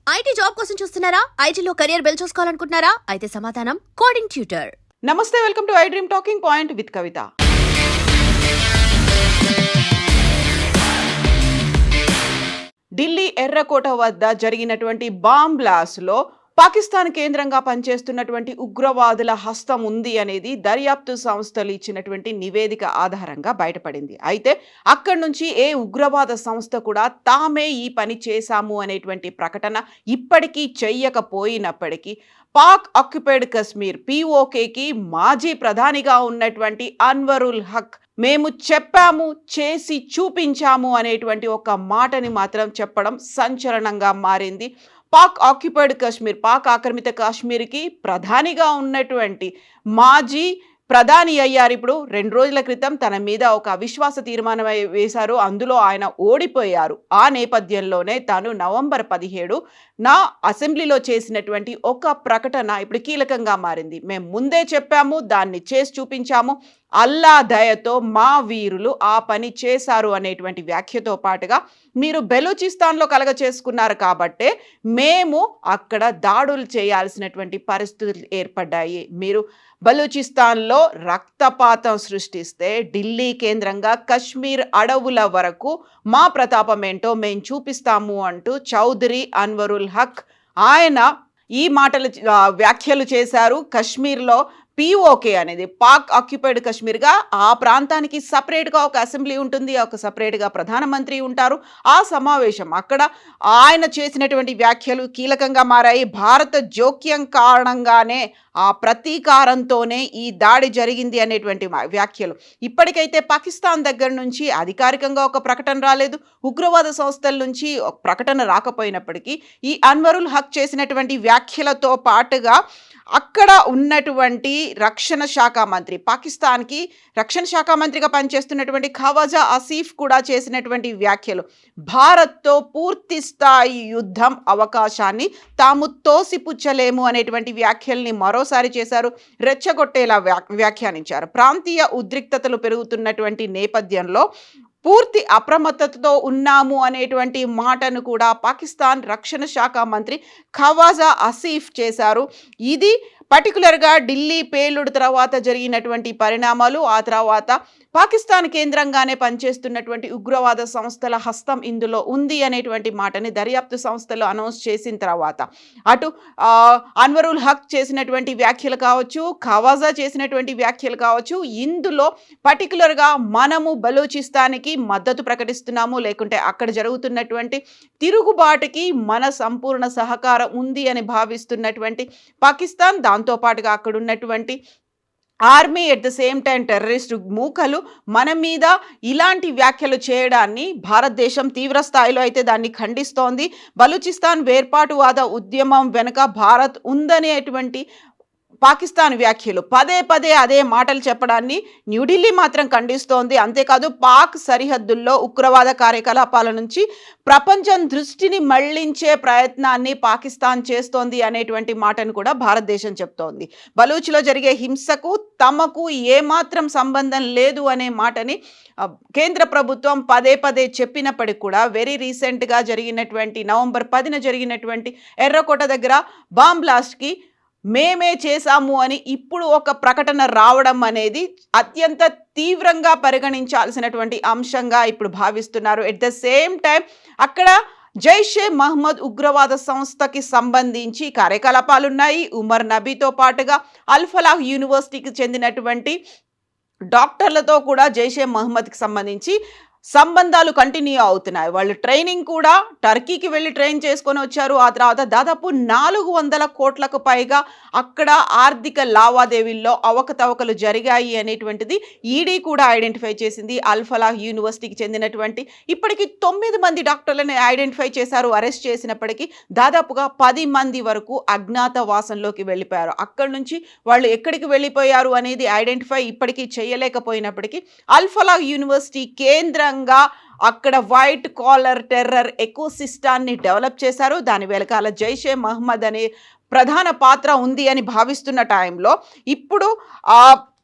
IT job కోసం చూస్తున్నారా? ఐటీలో కెరియర్ బిల్డ్ చూసుకోవాలనుకుంటున్నారా? అయితే సమాధానం కోడింగ్ ట్యూటర్. నమస్తే, welcome to I dream talking point with Kavitha. Delhi ఎర్రకోట వద్ద జరిగినటువంటి బాంబ్ బ్లాస్ట్లో పాకిస్తాన్ కేంద్రంగా పనిచేస్తున్నటువంటి ఉగ్రవాదుల హస్తం ఉంది అనేది దర్యాప్తు సంస్థలు ఇచ్చినటువంటి నివేదిక ఆధారంగా బయటపడింది. అయితే అక్కడి నుంచి ఏ ఉగ్రవాద సంస్థ కూడా తామే ఈ పని చేశాము అనేటువంటి ప్రకటన ఇప్పటికీ చెయ్యకపోయినప్పటికీ పాక్ ఆక్యుపైడ్ కశ్మీర్ POKకి మాజీ ప్రధానిగా ఉన్నటువంటి అన్వరుల్ హక్ మేము చెప్పాము, చేసి చూపించాము అనేటువంటి ఒక మాటని మాత్రం చెప్పడం సంచలనంగా మారింది. పాక్ ఆక్యుపైడ్ కశ్మీర్, పాక్ ఆక్రమిత కాశ్మీర్కి ప్రధానిగా ఉన్నటువంటి మాజీ ప్రధాని అయ్యారు. ఇప్పుడు 2 రోజుల క్రితం తన మీద ఒక అవిశ్వాస తీర్మానం వేశారు. అందులో ఆయన ఓడిపోయారు. ఆ నేపథ్యంలోనే తాను నవంబర్ 17 అసెంబ్లీలో చేసినటువంటి ఒక ప్రకటన ఇప్పుడు కీలకంగా మారింది. మేము ముందే చెప్పాము, దాన్ని చేసి చూపించాము, అల్లా దయతో మా వీరులు ఆ పని చేశారు అనేటువంటి వ్యాఖ్యతో పాటుగా మీరు బెలూచిస్తాన్లో చేసుకున్నారు కాబట్టే మేము అక్కడ దాడులు చేయాల్సినటువంటి పరిస్థితులు ఏర్పడ్డాయి. మీరు బలూచిస్తాన్లో రక్తపాతం సృష్టిస్తే ఢిల్లీ కేంద్రంగా కశ్మీర్ అడవుల వరకు మా ప్రతాపం ఏంటో మేము చూపిస్తాము అంటూ చౌదరి అన్వరుల్ హక్ ఆయన ఈ వ్యాఖ్యలు చేశారు. కశ్మీర్లో POK అనేది పాక్ ఆక్యుపైడ్ కశ్మీర్గా ఆ ప్రాంతానికి సపరేట్గా ఒక అసెంబ్లీ ఉంటుంది, ఒక సపరేట్గా ప్రధానమంత్రి ఉంటారు. ఆ సమావేశం అక్కడ ఆయన చేసినటువంటి వ్యాఖ్యలు కీలకంగా మారాయి. భారత జోక్యం కారణంగానే, ఆ ప్రతీకారంతోనే ఈ దాడి జరిగింది అనేటువంటి వ్యాఖ్యలు. ఇప్పటికైతే పాకిస్తాన్ దగ్గర నుంచి అధికారికంగా ఒక ప్రకటన రాలేదు, ఉగ్రవాద సంస్థల నుంచి ప్రకటన రాకపోయినప్పటికీ ఈ అన్వరుల్ హక్ చేసినటువంటి వ్యాఖ్యలతో పాటుగా అక్కడ ఉన్నటువంటి రక్షణ శాఖ మంత్రి, పాకిస్తాన్కి రక్షణ శాఖ మంత్రిగా పనిచేస్తున్నటువంటి ఖవాజా ఆసిఫ్ కూడా చేసినటువంటి వ్యాఖ్యలు భారత్తో పూర్తి స్థాయి యుద్ధం అవకాశాన్ని తాము తోసిపుచ్చలేము అనేటువంటి వ్యాఖ్యల్ని మరోసారి చేశారు. రెచ్చగొట్టేలా వ్యాఖ్యానించారు. ప్రాంతీయ ఉద్రిక్తతలు పెరుగుతున్నటువంటి నేపథ్యంలో పూర్తి అప్రమత్తతతో ఉన్నాము అనేటువంటి మాటను కూడా పాకిస్తాన్ రక్షణ శాఖ మంత్రి ఖవాజా ఆసిఫ్ చేశారు. ఇది పర్టికులర్గా ఢిల్లీ పేలుడు తర్వాత జరిగినటువంటి పరిణామాలు, ఆ తర్వాత పాకిస్తాన్ కేంద్రంగానే పనిచేస్తున్నటువంటి ఉగ్రవాద సంస్థల హస్తం ఇందులో ఉంది అనేటువంటి మాటని దర్యాప్తు సంస్థలు అనౌన్స్ చేసిన తర్వాత అటు అన్వరుల్ హక్ చేసినటువంటి వ్యాఖ్యలు కావచ్చు, ఖవాజా చేసినటువంటి వ్యాఖ్యలు కావచ్చు, ఇందులో పర్టికులర్గా మనము బలూచిస్తాన్కి మద్దతు ప్రకటిస్తున్నాము, లేకుంటే అక్కడ జరుగుతున్నటువంటి తిరుగుబాటుకి మన సంపూర్ణ సహకారం ఉంది అని భావిస్తున్నటువంటి పాకిస్తాన్, దాంతోపాటుగా అక్కడ ఉన్నటువంటి army, at the same time terrorist మూకలు మన మీద ఇలాంటి వ్యాఖ్యలు చేయడాన్ని భారతదేశం తీవ్ర స్థాయిలో అయితే దాన్ని ఖండిస్తోంది. బలూచిస్తాన్ వేర్పాటువాద ఉద్యమం వెనుక భారత్ ఉందనేటువంటి పాకిస్తాన్ వ్యాఖ్యలు పదే పదే అదే మాటలు చెప్పడాన్ని న్యూఢిల్లీ మాత్రం ఖండిస్తోంది. అంతేకాదు పాక్ సరిహద్దుల్లో ఉగ్రవాద కార్యకలాపాల నుంచి ప్రపంచం దృష్టిని మళ్లించే ప్రయత్నాన్ని పాకిస్తాన్ చేస్తోంది అనేటువంటి మాటను కూడా భారతదేశం చెప్తోంది. బలూచ్లో జరిగే హింసకు తమకు ఏమాత్రం సంబంధం లేదు అనే మాటని కేంద్ర ప్రభుత్వం పదే పదే చెప్పినప్పటికీ కూడా వెరీ రీసెంట్గా జరిగినటువంటి నవంబర్ 10న జరిగినటువంటి ఎర్రకోట దగ్గర బాంబ్ బ్లాస్ట్కి మేమే చేశాము అని ఇప్పుడు ఒక ప్రకటన రావడం అనేది అత్యంత తీవ్రంగా పరిగణించాల్సినటువంటి అంశంగా ఇప్పుడు భావిస్తున్నారు. ఎట్ ద సేమ్ టైం అక్కడ జైషే మహమ్మద్ ఉగ్రవాద సంస్థకి సంబంధించి కార్యకలాపాలున్నాయి. ఉమర్ నబీతో పాటుగా అల్ ఫలాహ్ యూనివర్సిటీకి చెందినటువంటి డాక్టర్లతో కూడా జైషే మహమ్మద్కి సంబంధించి సంబంధాలు కంటిన్యూ అవుతున్నాయి. వాళ్ళు ట్రైనింగ్ కూడా టర్కీకి వెళ్ళి ట్రైన్ చేసుకొని వచ్చారు. ఆ తర్వాత దాదాపు 400 కోట్లకు పైగా అక్కడ ఆర్థిక లావాదేవీల్లో అవకతవకలు జరిగాయి అనేటువంటిది ఈడీ కూడా ఐడెంటిఫై చేసింది. అల్ ఫలాహ్ యూనివర్సిటీకి చెందినటువంటి ఇప్పటికీ 9 మంది డాక్టర్లను ఐడెంటిఫై చేశారు. అరెస్ట్ చేసినప్పటికీ దాదాపుగా 10 మంది వరకు అజ్ఞాత వాసంలోకి వెళ్ళిపోయారు. అక్కడి నుంచి వాళ్ళు ఎక్కడికి వెళ్ళిపోయారు అనేది ఐడెంటిఫై ఇప్పటికీ చేయలేకపోయినప్పటికీ అల్ ఫలాహ్ యూనివర్సిటీ కేంద్ర అక్కడ వైట్ కాలర్ టెర్రర్ ఎకోసిస్టాన్ని డెవలప్ చేశారు. దాని వెనకాల జైషే మహమ్మద్ అనే ప్రధాన పాత్ర ఉంది అని భావిస్తున్న టైంలో ఇప్పుడు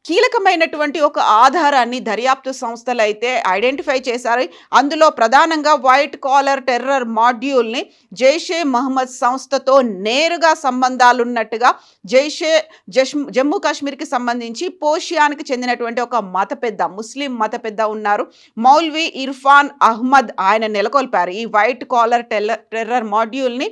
కీలకమైనటువంటి ఒక ఆధారాన్ని దర్యాప్తు సంస్థలు అయితే ఐడెంటిఫై చేశారు. అందులో ప్రధానంగా వైట్ కాలర్ టెర్రర్ మాడ్యూల్ని జైషే మహమ్మద్ సంస్థతో నేరుగా సంబంధాలున్నట్టుగా జమ్మూ కాశ్మీర్కి సంబంధించి పోషియానికి చెందినటువంటి ఒక ముస్లిం మత పెద్ద ఉన్నారు, మౌల్వీ ఇర్ఫాన్ అహ్మద్. ఆయన నెలకొల్పారు ఈ వైట్ కాలర్ టెర్రర్ మాడ్యూల్ని.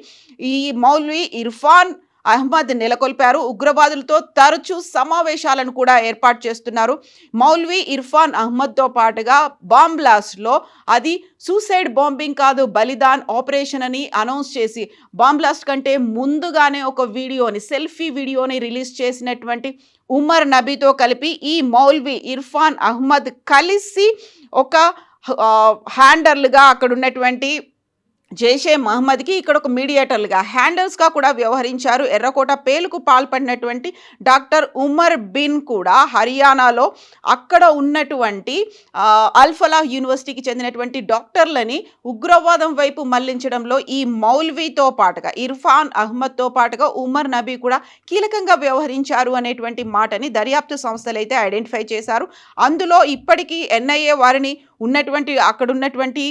ఈ మౌల్వీ ఇర్ఫాన్ అహ్మద్ నెలకొల్పారు. ఉగ్రవాదులతో తరచూ సమావేశాలను కూడా ఏర్పాటు చేస్తున్నారు. మౌల్వీ ఇర్ఫాన్ అహ్మద్తో పాటుగా బాంబ్ బ్లాస్ట్లో అది సూసైడ్ బాంబింగ్ కాదు, బలిదాన్ ఆపరేషన్ అని అనౌన్స్ చేసి బాంబ్ బ్లాస్ట్ కంటే ముందుగానే ఒక సెల్ఫీ వీడియోని రిలీజ్ చేసినటువంటి ఉమర్ నబీతో కలిపి ఈ మౌల్వీ ఇర్ఫాన్ అహ్మద్ కలిసి ఒక హ్యాండర్లుగా అక్కడ ఉన్నటువంటి జైషే మహమ్మద్కి ఇక్కడ ఒక మీడియేటర్లుగా హ్యాండల్స్గా కూడా వ్యవహరించారు. ఎర్రకోట పేలుకు పాల్పడినటువంటి డాక్టర్ ఉమర్ బిన్ కూడా హర్యానాలో అక్కడ ఉన్నటువంటి అల్ఫలాహ్ యూనివర్సిటీకి చెందినటువంటి డాక్టర్లని ఉగ్రవాదం వైపు మళ్లించడంలో ఈ మౌల్వీతో పాటుగా ఇర్ఫాన్ అహ్మద్తో పాటుగా ఉమర్ నబీ కూడా కీలకంగా వ్యవహరించారు అనేటువంటి మాటని దర్యాప్తు సంస్థలు అయితే ఐడెంటిఫై చేశారు. అందులో ఇప్పటికీ ఎన్ఐఏ వారిని అక్కడ ఉన్నటువంటి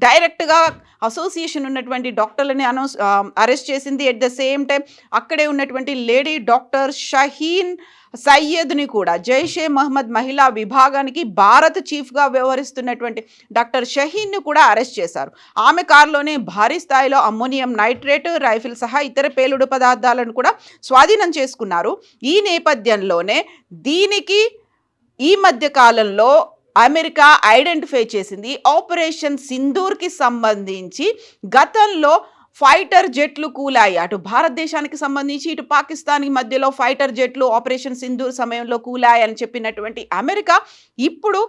డైరెక్ట్గా అసోసియేషన్ ఉన్నటువంటి డాక్టర్లని అరెస్ట్ చేసింది. ఎట్ ద సేమ్ టైం అక్కడే ఉన్నటువంటి లేడీ డాక్టర్ షహీన్ సయ్యద్ని కూడా జైషే మహమ్మద్ మహిళా విభాగానికి భారత్ చీఫ్గా వ్యవహరిస్తున్నటువంటి డాక్టర్ షహీన్ను కూడా అరెస్ట్ చేశారు. ఆమె కారులోనే భారీ స్థాయిలో అమ్మోనియం నైట్రేట్, రైఫిల్ సహా ఇతర పేలుడు పదార్థాలను కూడా స్వాధీనం చేసుకున్నారు. ఈ నేపథ్యంలోనే దీనికి ఈ మధ్య కాలంలో అమెరికా ఐడెంటిఫై చేసింది ఆపరేషన్ సింధూర్కి సంబంధించి గతంలో ఫైటర్ జెట్లు కూలాయి. అటు భారతదేశానికి సంబంధించి ఇటు పాకిస్తాన్కి మధ్యలో ఫైటర్ జెట్లు ఆపరేషన్ సింధూర్ సమయంలో కూలాయి అని చెప్పినటువంటి అమెరికా ఇప్పుడు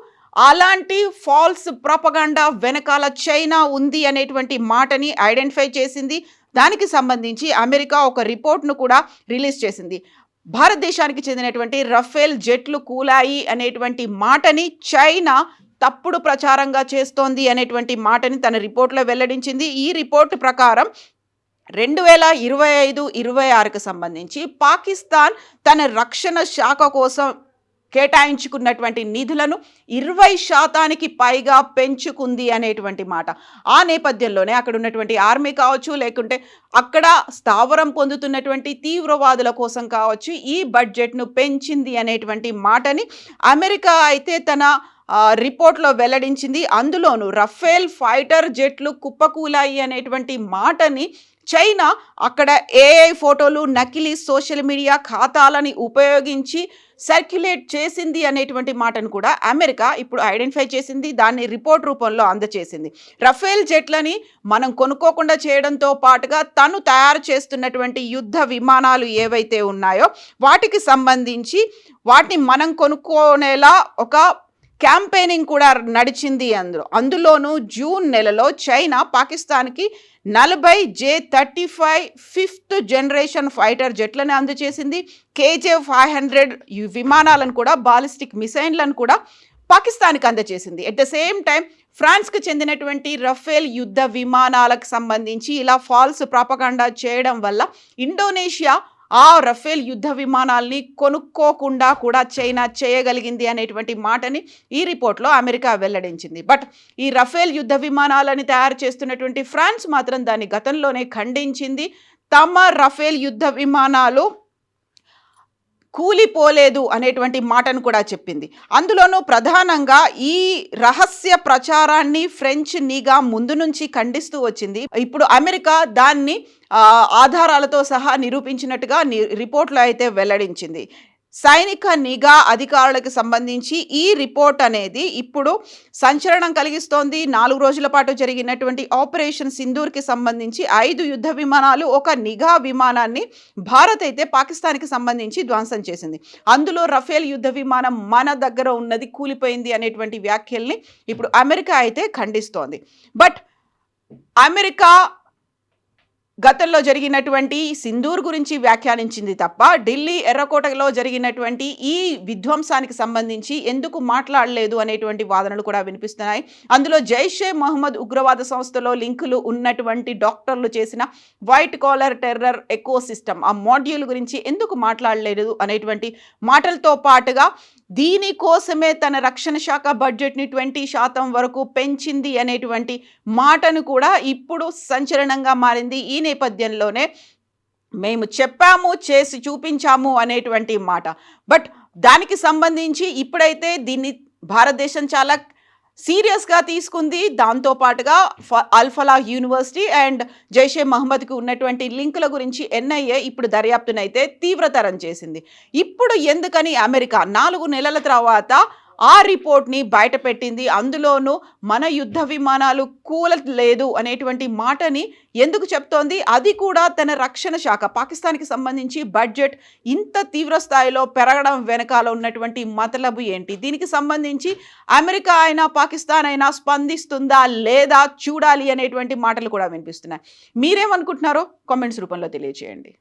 అలాంటి ఫాల్స్ ప్రొపగండా వెనకాల చైనా ఉంది అనేటువంటి మాటని ఐడెంటిఫై చేసింది. దానికి సంబంధించి అమెరికా ఒక రిపోర్ట్ను కూడా రిలీజ్ చేసింది. భారతదేశానికి చెందినటువంటి రఫేల్ జెట్లు కూలాయి అనేటువంటి మాటని చైనా తప్పుడు ప్రచారంగా చేస్తోంది అనేటువంటి మాటని తన రిపోర్ట్లో వెల్లడించింది. ఈ రిపోర్టు ప్రకారం 2025-26కు సంబంధించి పాకిస్తాన్ తన రక్షణ శాఖ కోసం కేటాయించుకున్నటువంటి నిధులను 20% పైగా పెంచుకుంది అనేటువంటి మాట. ఆ నేపథ్యంలోనే అక్కడ ఉన్నటువంటి ఆర్మీ కావచ్చు, లేకుంటే అక్కడ స్థావరం పొందుతున్నటువంటి తీవ్రవాదుల కోసం కావచ్చు ఈ బడ్జెట్ను పెంచింది అనేటువంటి మాటని అమెరికా అయితే తన రిపోర్ట్లో వెల్లడించింది. అందులోనూ రఫేల్ ఫైటర్ జెట్లు కుప్పకూలాయి అనేటువంటి మాటని చైనా అక్కడ ఏఐ ఫోటోలు, నకిలీ సోషల్ మీడియా ఖాతాలని ఉపయోగించి సర్క్యులేట్ చేసింది అనేటువంటి మాటను కూడా అమెరికా ఇప్పుడు ఐడెంటిఫై చేసింది. దాన్ని రిపోర్ట్ రూపంలో అందజేసింది. రఫేల్ జెట్లని మనం కొనుక్కోకుండా చేయడంతో పాటుగా తను తయారు చేస్తున్నటువంటి యుద్ధ విమానాలు ఏవైతే ఉన్నాయో వాటికి సంబంధించి వాటిని మనం కొనుక్కోనేలా ఒక క్యాంపెయినింగ్ కూడా నడిచింది. అందులోనూ జూన్ నెలలో చైనా పాకిస్తాన్కి 40 J-35 5th generation fighter జెట్లను అందజేసింది. KJ-500 విమానాలను కూడా, బాలిస్టిక్ మిసైన్లను కూడా పాకిస్తాన్కి అందజేసింది. ఎట్ ద సేమ్ టైం ఫ్రాన్స్కి చెందినటువంటి రఫేల్ యుద్ధ విమానాలకు సంబంధించి ఇలా ఫాల్స్ ప్రాపగాండా చేయడం వల్ల ఇండోనేషియా ఆ రఫేల్ యుద్ధ విమానాల్ని కొనుక్కోకుండా కూడా చైనా చేయగలిగింది అనేటువంటి మాటని ఈ రిపోర్ట్లో అమెరికా వెల్లడించింది. బట్ ఈ రఫేల్ యుద్ధ విమానాలని తయారు చేస్తున్నటువంటి ఫ్రాన్స్ మాత్రం దాన్ని గతంలోనే ఖండించింది. తమ రఫేల్ యుద్ధ విమానాలు కూలిపోలేదు అనేటువంటి మాటను కూడా చెప్పింది. అందులోనూ ప్రధానంగా ఈ రహస్య ప్రచారాన్ని ఫ్రెంచ్ నిఘా ముందు నుంచి ఖండిస్తూ వచ్చింది. ఇప్పుడు అమెరికా దాన్ని ఆధారాలతో సహా నిరూపించినట్టుగా రిపోర్ట్లో అయితే వెల్లడించింది. సైనిక నిఘా అధికారులకు సంబంధించి ఈ రిపోర్ట్ అనేది ఇప్పుడు సంచలనం కలిగిస్తోంది. 4 రోజుల పాటు జరిగినటువంటి ఆపరేషన్ సింధూర్కి సంబంధించి 5 యుద్ధ విమానాలు, ఒక నిఘా విమానాన్ని భారత్ అయితే పాకిస్తాన్కి సంబంధించి ధ్వంసం చేసింది. అందులో రఫేల్ యుద్ధ విమానం మన దగ్గర ఉన్నది కూలిపోయింది అనేటువంటి వ్యాఖ్యల్ని ఇప్పుడు అమెరికా అయితే ఖండిస్తోంది. బట్ అమెరికా గతంలో జరిగినటువంటి సింధూర్ గురించి వ్యాఖ్యానించింది తప్ప ఢిల్లీ ఎర్రకోటలో జరిగినటువంటి ఈ విధ్వంసానికి సంబంధించి ఎందుకు మాట్లాడలేదు అనేటువంటి వాదనలు కూడా వినిపిస్తున్నాయి. అందులో జైషే మహమ్మద్ ఉగ్రవాద సంస్థలో లింకులు ఉన్నటువంటి డాక్టర్లు చేసిన వైట్ కాలర్ టెర్రర్ ఎకోసిస్టమ్ ఆ మాడ్యూల్ గురించి ఎందుకు మాట్లాడలేదు అనేటువంటి మాటలతో పాటుగా దీనికోసమే తన రక్షణ శాఖ బడ్జెట్‌ని 20% వరకు పెంచింది అనేటువంటి మాటను కూడా ఇప్పుడు సంచలనంగా మారింది. ఈ నేపథ్యంలోనే మేము చెప్పాము, చేసి చూపించాము అనేటువంటి మాట. బట్ దానికి సంబంధించి ఇప్పుడైతే దీన్ని భారతదేశం చాలా సీరియస్‌గా తీసుకుంది. దాంతో పాటుగా అల్-ఫలాహ్ యూనివర్సిటీ అండ్ జైషే మహమ్మద్‌కి ఉన్నటువంటి లింకుల గురించి ఎన్ఐఏ ఇప్పుడు దర్యాప్తునైతే తీవ్రతరం చేసింది. ఇప్పుడు ఎందుకని అమెరికా 4 నెలల తర్వాత ఆ రిపోర్ట్‌ని బయటపెట్టింది. అందులోనూ మన యుద్ధ విమానాలు కూలలేదు అనేటువంటి మాటని ఎందుకు చెప్తోంది? అది కూడా తన రక్షణ శాఖ పాకిస్తాన్‌కి సంబంధించి బడ్జెట్ ఇంత తీవ్ర స్థాయిలో పెరగడం వెనకాల ఉన్నటువంటి మతలబు ఏంటి? దీనికి సంబంధించి అమెరికా అయినా, పాకిస్తాన్ అయినా స్పందిస్తుందా లేదా చూడాలి అనేటువంటి మాటలు కూడా వినిపిస్తున్నాయి. మీరేమనుకుంటున్నారో కామెంట్స్ రూపంలో తెలియజేయండి.